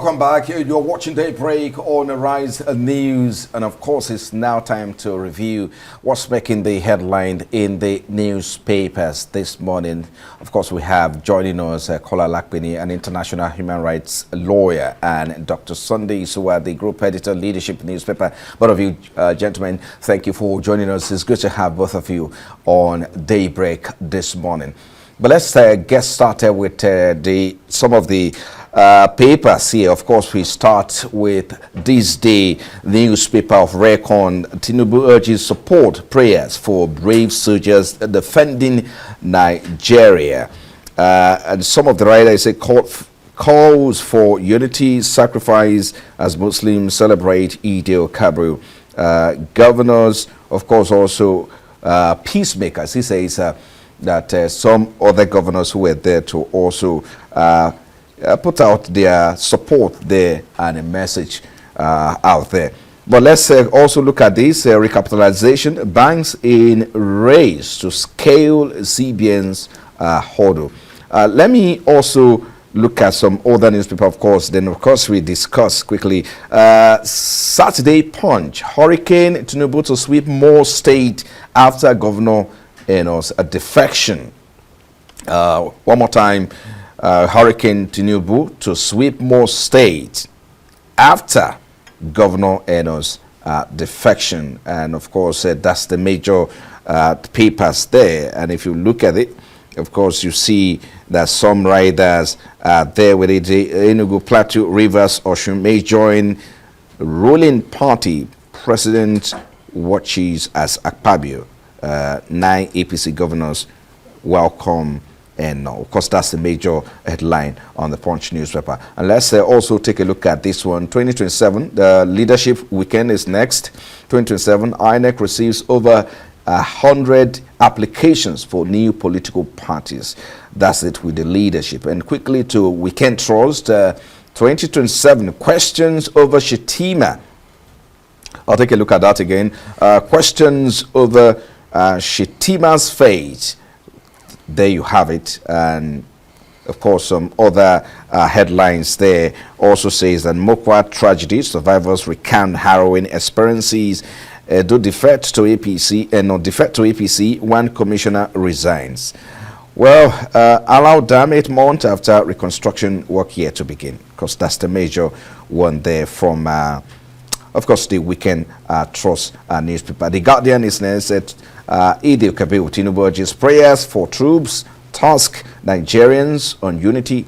welcome back. You're watching Daybreak on Arise News, and of course, it's now time to review what's making the headline in the newspapers this morning. Of course, we have joining us Kola Lakpini, an international human rights lawyer, and Dr. Sunday, who are the group editor, leadership newspaper. Both of you, gentlemen, thank you for joining us. It's good to have both of you on Daybreak this morning. But let's get started with some of the papers here. Of course, we start with this day newspaper of Recon. Tinubu urges support prayers for brave soldiers defending Nigeria. And some of the writers say calls for unity, sacrifice as Muslims celebrate Eid al-Kabir. Governors, of course, also peacemakers. He says that some other governors who were there to also put out their support there and a message out there. But let's also look at this recapitalization. Banks in race to scale CBN's hurdle. Let me also look at some other newspaper, of course. Then, of course, we discuss quickly. Saturday Punch. Hurricane Tinubu to sweep more state after Governor Enos a defection. One more time. Hurricane Tinubu to sweep more states after Governor Enos defection. And of course, that's the major papers there. And if you look at it, of course, you see that some riders are there with it. Enugu, Plateau, Rivers, Osun may join ruling party. President watches as Akpabio. 9 APC governors welcome. And of course, that's the major headline on the Punch newspaper. And let's also take a look at this one. 2027, the leadership weekend is next. 2027, INEC receives over 100 applications for new political parties. That's it with the leadership. And quickly to Weekend Trust, 2027 questions over Shetima. I'll take a look at that again. Questions over Shetima's fate. There you have it. And of course, some other headlines there also says that Mokwa tragedy, survivors recount harrowing experiences, do defect to APC and not defect to APC, one commissioner resigns. Well, allow them 8 months after reconstruction work yet to begin, because that's the major one there from of course, the Weekend Trust newspaper. The Guardian is said Eid al-Kabir, Tinubu urges prayers for troops, task Nigerians on unity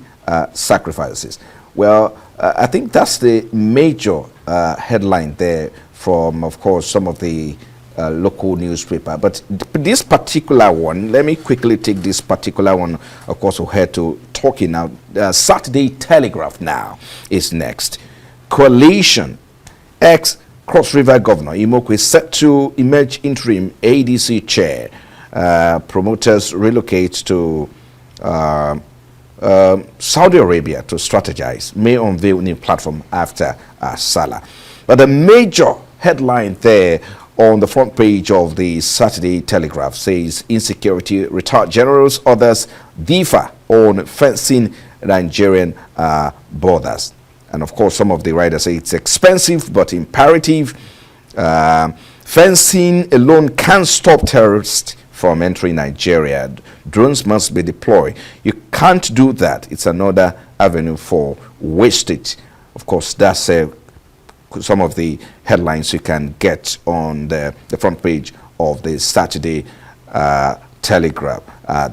sacrifices. Well, I think that's the major headline there from, of course, some of the local newspaper. But this particular one, let me quickly take this particular one, of course, we had to talking now. Saturday Telegraph now is next. Coalition. Ex-Cross River Governor Imokwe set to emerge interim ADC chair. Promoters relocate to Saudi Arabia to strategize. May unveil new platform after Salah. But the major headline there on the front page of the Saturday Telegraph says insecurity, retired generals, others differ on fencing Nigerian borders. And of course, some of the writers say it's expensive but imperative. Fencing alone can't stop terrorists from entering Nigeria. Drones must be deployed. You can't do that. It's another avenue for wastage. Of course, that's some of the headlines you can get on the front page of the Saturday Telegraph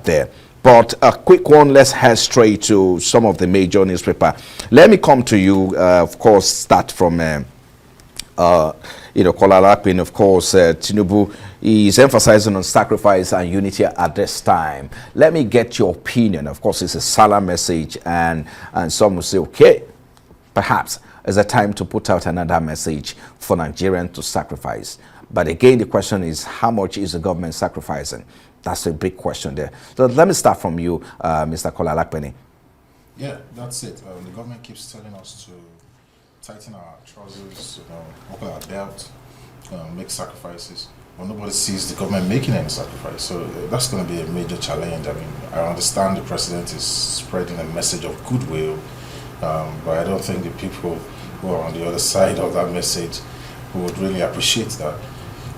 there. But a quick one, let's head straight to some of the major newspaper. Let me come to you, of course, start from, Kola Lakpin, of course, Tinubu is emphasizing on sacrifice and unity at this time. Let me get your opinion. Of course, it's a Salah message, and some will say, okay, perhaps it's a time to put out another message for Nigerians to sacrifice. But again, the question is, how much is the government sacrificing? That's a big question there. So let me start from you, Mr. Kola Lakpini. Yeah, that's it. The government keeps telling us to tighten our trousers, open our belt, make sacrifices. But nobody sees the government making any sacrifice. So that's going to be a major challenge. I mean, I understand the president is spreading a message of goodwill But I don't think the people who are on the other side of that message would really appreciate that.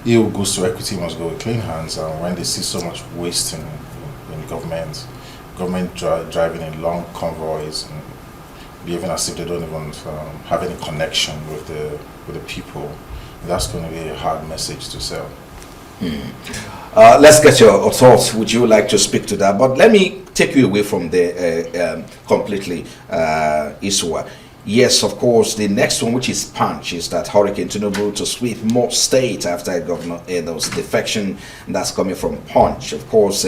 He who goes to equity must go with clean hands, and when they see so much waste in government, driving in long convoys and behaving as if they don't even have any connection with the people, that's going to be a hard message to sell. Let's get your thoughts. Would you like to speak to that? But let me take you away from there completely, Iswa. Yes, of course, the next one, which is Punch, is that Hurricane Tinubu to sweep more states after Governor Edo's defection. That's coming from Punch. Of course,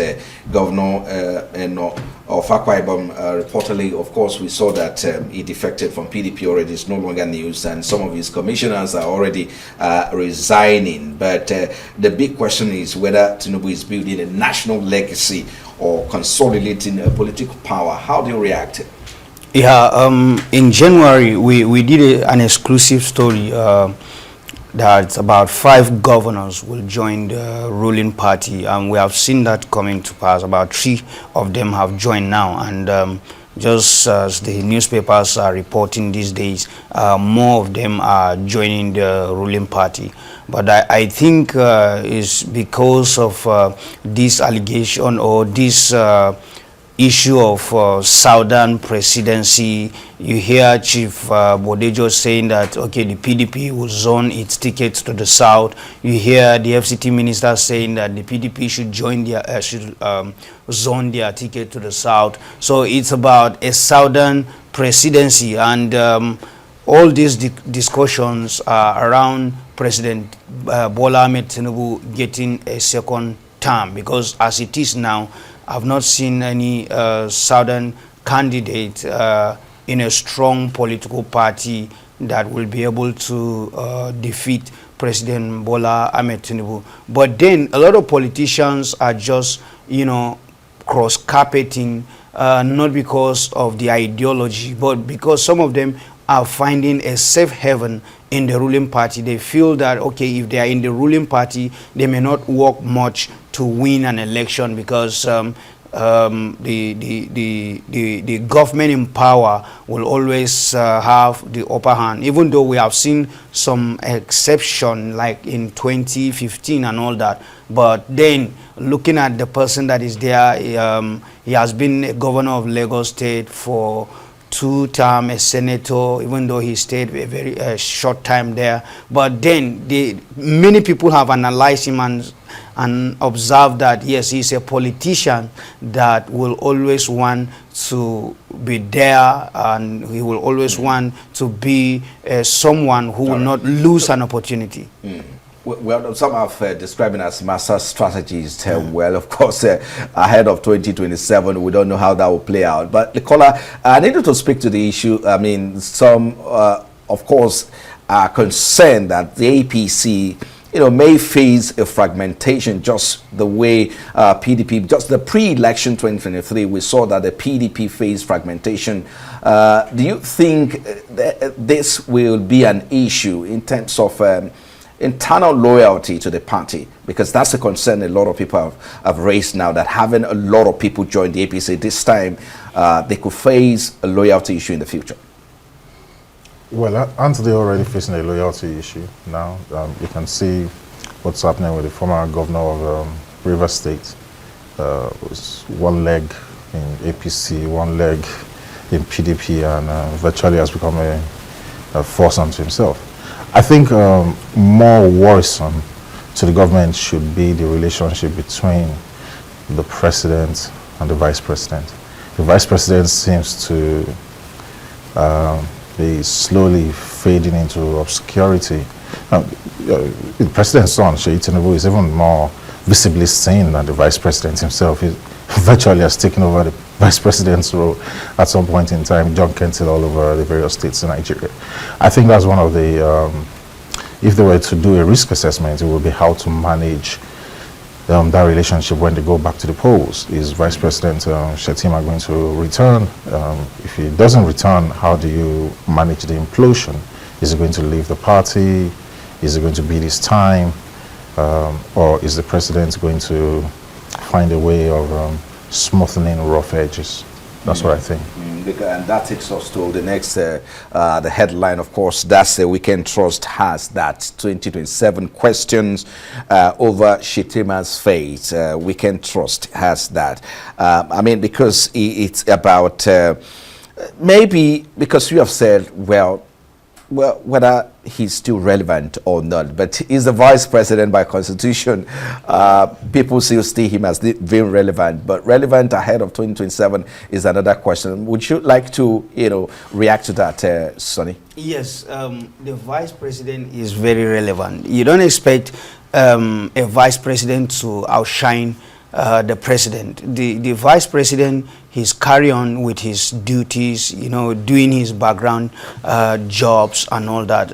Governor of Akwa Ibom reportedly, of course, we saw that he defected from PDP already. It's no longer news, and some of his commissioners are already resigning. But the big question is whether Tinubu is building a national legacy or consolidating a political power. How do you react? Yeah, in January, we did an exclusive story that about 5 governors will join the ruling party, and we have seen that coming to pass. About 3 of them have joined now, and just as the newspapers are reporting these days, more of them are joining the ruling party. But I think it's because of this allegation or this issue of Southern presidency. You hear Chief Bodejo saying that, okay, the PDP will zone its tickets to the South. You hear the FCT minister saying that the PDP should join their, zone their ticket to the South. So it's about a Southern presidency, and all these discussions are around President Bola Ahmed Tinubu getting a second term, because as it is now, I've not seen any Southern candidate in a strong political party that will be able to defeat President Bola Ahmed Tinubu. But then a lot of politicians are just, cross-carpeting, not because of the ideology, but because some of them are finding a safe haven in the ruling party. They feel that, okay, if they are in the ruling party, they may not work much to win an election, because the government in power will always have the upper hand, even though we have seen some exception like in 2015 and all that. But then looking at the person that is there, he has been a governor of Lagos State for 2 terms, a senator, even though he stayed a very short time there. But then many people have analyzed him and observed that, yes, he's a politician that will always want to be there, and he will always want to be someone who will not lose an opportunity. Well, some have described it as master strategies. Well, of course, ahead of 2027, we don't know how that will play out. But, Nicola, I needed to speak to the issue. I mean, some, of course, are concerned that the APC, may face a fragmentation, just the way PDP, just the pre-election 2023, we saw that the PDP faced fragmentation. Do you think this will be an issue in terms of internal loyalty to the party? Because that's a concern a lot of people have raised now, that having a lot of people join the APC this time, they could face a loyalty issue in the future. Well, aren't they already facing a loyalty issue now? You can see what's happening with the former governor of Rivers State. Was one leg in APC, one leg in PDP, and virtually has become a force unto himself. I think more worrisome to the government should be the relationship between the president and the vice president. The vice president seems to be slowly fading into obscurity. The president's son, Sheyi Tinubu, is even more visibly seen than the vice president himself. He virtually has taken over the vice president's role at some point in time, John Kentil all over the various states in Nigeria. I think that's one of the, if they were to do a risk assessment, it would be how to manage that relationship when they go back to the polls. Is Vice President Shettima going to return? If he doesn't return, how do you manage the implosion? Is he going to leave the party? Is it going to be his time? Or is the president going to find a way of smoothing rough edges? That's what I think. And that takes us to the next, the headline, of course. That's the Weekend Trust has that 2027 questions over Shitima's fate. Weekend Trust has that. I mean, because it's about, maybe because you have said, well, whether he's still relevant or not, but he's the vice president by constitution. People still see him as being relevant, but relevant ahead of 2027 is another question. Would you like to, react to that, Sonny? Yes, the vice president is very relevant. You don't expect a vice president to outshine the president. The vice president, he's carry on with his duties, doing his background jobs and all that.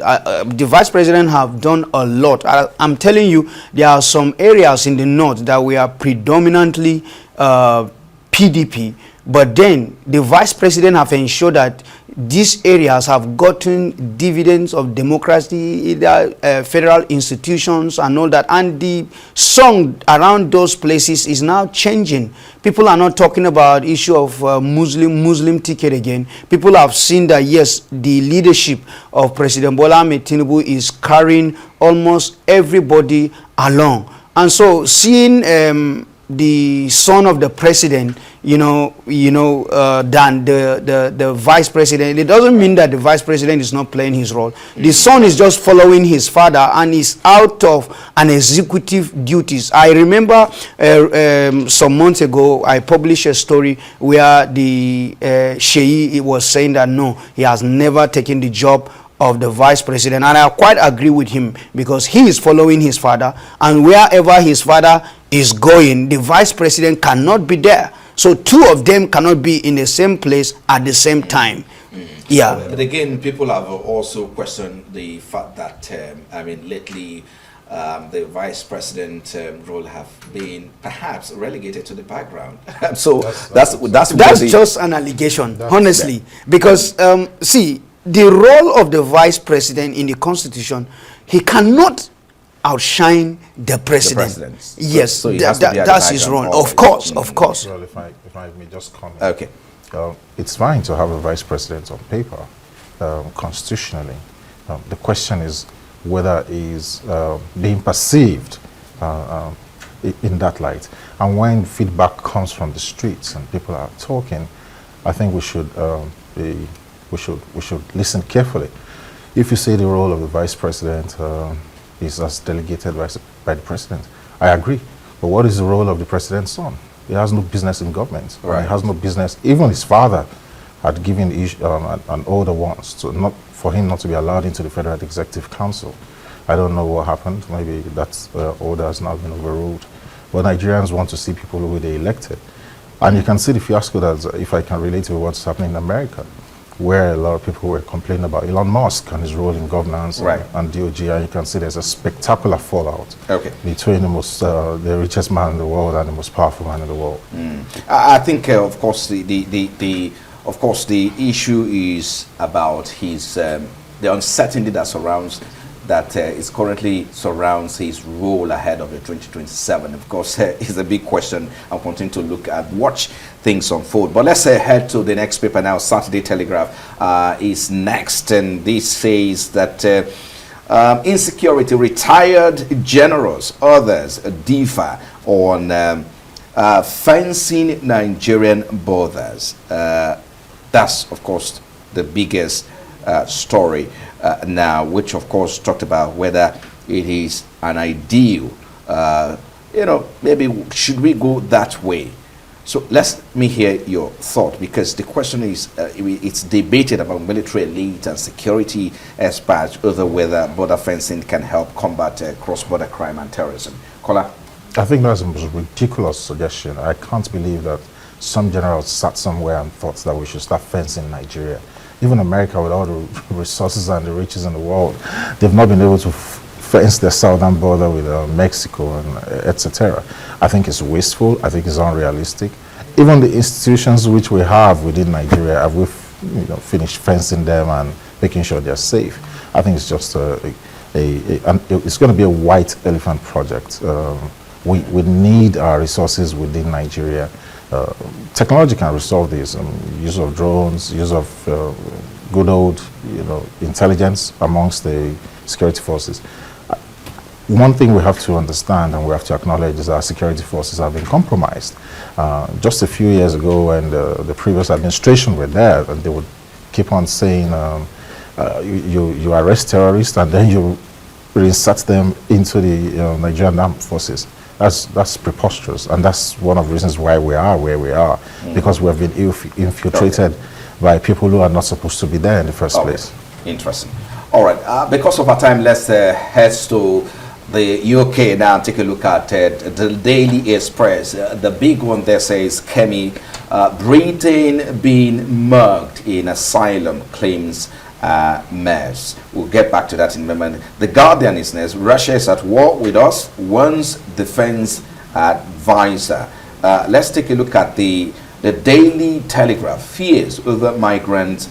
The vice president have done a lot. I'm telling you, there are some areas in the north that we are predominantly PDP, but then the vice president have ensured that these areas have gotten dividends of democracy, federal institutions and all that, and the song around those places is now changing. People are not talking about issue of Muslim ticket again. People have seen that yes, the leadership of President Bola Ahmed Tinubu is carrying almost everybody along, and so seeing the son of the president, than the vice president, it doesn't mean that the vice president is not playing his role. The son is just following his father and is out of an executive duties. I remember some months ago, I published a story where the Sheyi was saying that no, he has never taken the job of the vice president, and I quite agree with him, because he is following his father, and wherever his father is going, the vice president cannot be there. So two of them cannot be in the same place at the same time. Yeah. But again, people have also questioned the fact that lately the vice president role have been perhaps relegated to the background. So that's just an allegation, honestly, because see, the role of the vice president in the constitution, he cannot outshine the president. Yes, so that's his role. Of course. Well, if I may just comment. Okay. It's fine to have a vice president on paper, constitutionally. The question is whether he's being perceived in that light. And when feedback comes from the streets and people are talking, I think we should listen carefully. If you say the role of the vice president is as delegated by the president, I agree. But what is the role of the president's son? He has no business in government. Right. He has no business. Even his father had given an order once for him not to be allowed into the Federal Executive Council. I don't know what happened. Maybe that order has now been overruled. But Nigerians want to see people who they elected. And you can see the fiasco that, if I can relate to what's happening in America, where a lot of people were complaining about Elon Musk and his role in governance, right, and DOG, and you can see there's a spectacular fallout, okay, between the richest man in the world and the most powerful man in the world. I think, of course, the issue is about his the uncertainty that currently surrounds his role ahead of the 2027. Of course, is a big question. I'll continue to watch things unfold. But let's head to the next paper now. Saturday Telegraph is next, and this says that insecurity, retired generals, others differ on fencing Nigerian borders. That's, of course, the biggest story now, which of course talked about whether it is an ideal, maybe should we go that way. So let me hear your thought, because the question is, it's debated about military elite and security experts over whether border fencing can help combat cross-border crime and terrorism. Kola? I think that's the most ridiculous suggestion. I can't believe that some generals sat somewhere and thought that we should start fencing Nigeria. Even America, with all the resources and the riches in the world, they've not been able to fence their southern border with Mexico and etc. I think it's wasteful. I think it's unrealistic. Even the institutions which we have within Nigeria, have we finished fencing them and making sure they're safe? I think it's just it's going to be a white elephant project. We need our resources within Nigeria Technology can resolve this. Use of drones, use of good old, intelligence amongst the security forces. One thing we have to understand and we have to acknowledge is our security forces have been compromised. Just a few years ago, when the previous administration were there, and they would keep on saying, you arrest terrorists and then you reinsert them into the Nigerian armed forces. That's preposterous, and that's one of the reasons why we are where we are, because we have been infiltrated by people who are not supposed to be there in the first place. Interesting. All right, because of our time, let's head to the UK now. Take a look at the Daily Express. The big one there says, Kemi, Britain being mugged in asylum claims mess. We'll get back to that in a moment. The Guardian is next. Russia is at war with us, warns defense advisor. Let's take a look at the Daily Telegraph. Fears over migrant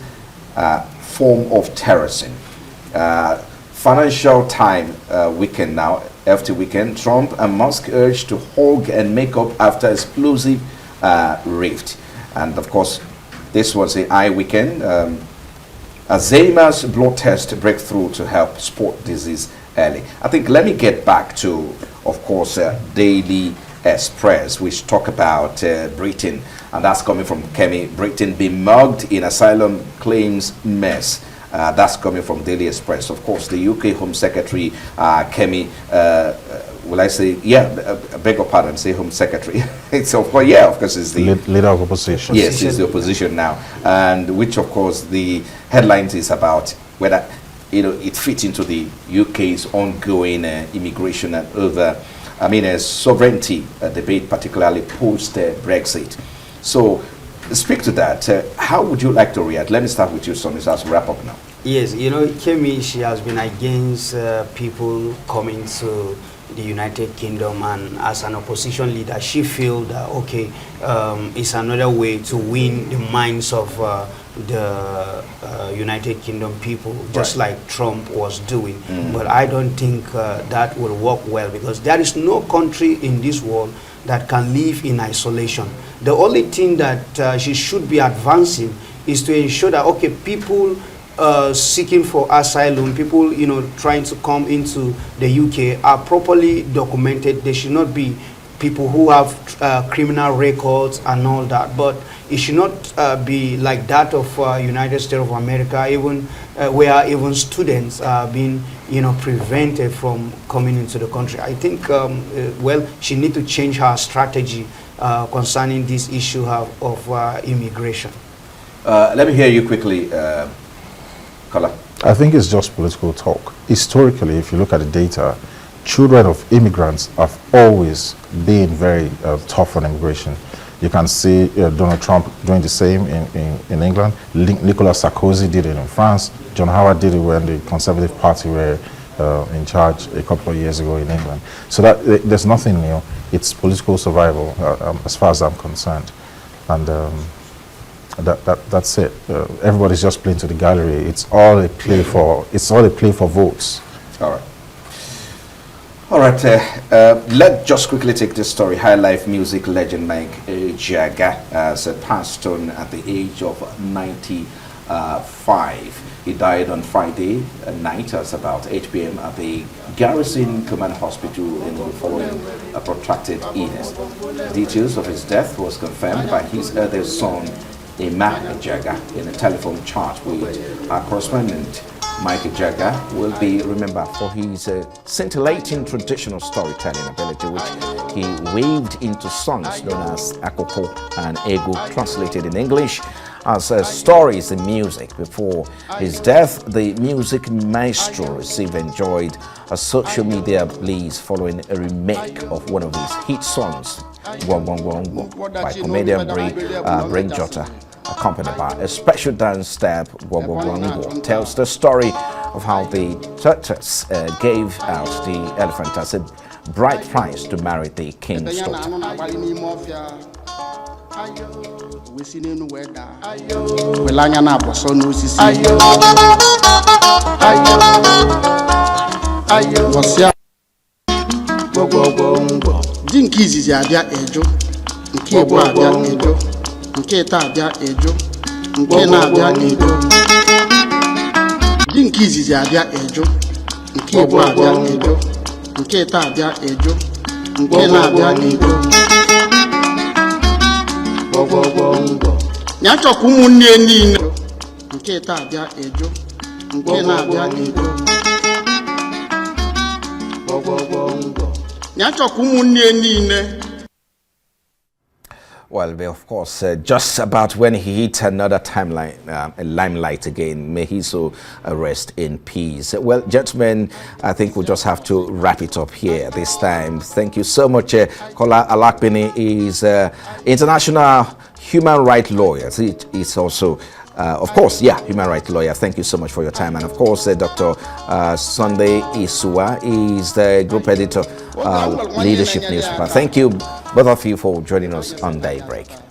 form of terrorism. Financial Time weekend now. After weekend, Trump and Musk urged to hug and make up after explosive rift. And of course, this was the eye weekend. Alzheimer's blood test breakthrough to help spot disease early. I think let me get back to, of course, Daily Express, which talk about Britain, and that's coming from Kemi. Britain being mugged in asylum claims mess. That's coming from Daily Express. Of course, the UK Home Secretary, Kemi, will I say, I beg your pardon, say Home Secretary. It's of course, of course, it's the leader of opposition. Yes, it's the opposition now, and which of course the headlines is about whether it fits into the UK's ongoing immigration and other, sovereignty debate, particularly post Brexit. So, speak to that. How would you like to react? Let me start with you, Sonny, as we wrap up now. Yes, Kemi, she has been against people coming to the United Kingdom, and as an opposition leader, she feels that it's another way to win the minds of the United Kingdom people, just like Trump was doing. But I don't think that will work well, because there is no country in this world that can live in isolation. The only thing that she should be advancing is to ensure that people seeking for asylum, people trying to come into the UK are properly documented. They should not be people who have criminal records and all that. But it should not be like that of United States of America, even where even students are being prevented from coming into the country. I think she need to change her strategy concerning this issue of immigration. Let me hear you quickly, Kola. I think it's just political talk. Historically, if you look at the data, children of immigrants have always been very tough on immigration. You can see Donald Trump doing the same in England. Nicolas Sarkozy did it in France. John Howard did it when the Conservative Party were in charge a couple of years ago in England. So that there's nothing new. It's political survival, as far as I'm concerned. And that's it. Everybody's just playing to the gallery. It's all a play for votes. All right. All right. Let's just quickly take this story. High life music legend Mike Jagger passed on at the age of 95. He died on Friday night at about 8 p.m. at the Garrison Command Hospital in following a protracted illness. Details of his death was confirmed by his eldest son, Emma Jagger, in a telephone chat with our correspondent. Mike Jagger will be remembered for his scintillating traditional storytelling ability, which he weaved into songs known as Akoko and Ego, translated in English as stories and music. Before his death, the music maestro enjoyed a social media blaze following a remake of one of his hit songs, Wong Wong Wong Wong, by comedian Brain Jotta, accompanied by a special dance step. Wong Wong Wong Wong tells the story of how the tortoise gave out the elephant as a bride price to marry the king's daughter. nke Igbo abịa Edo, nke taa abịa Edo, nke na-abịa Edo, di nke izizi abịa Edo, nke Igbo abịa Edo, nke taa abịa Edo, nke na-abịa Edo. Ya chọkwa ụmụnne niile nke taa abịa Edo, nke na-abịa Edo. Ya chọkwa ụmụnne niile. Well, of course, just about when he hit another timeline, limelight again, may he so rest in peace. Well, gentlemen, I think we'll just have to wrap it up here this time. Thank you so much. Kola Alakpini is international human rights lawyer. He's also of course, yeah, human rights lawyer. Thank you so much for your time. And of course, Dr. Sunday Isua is the group editor, Leadership Newspaper. Thank you, both of you, for joining us on Daybreak.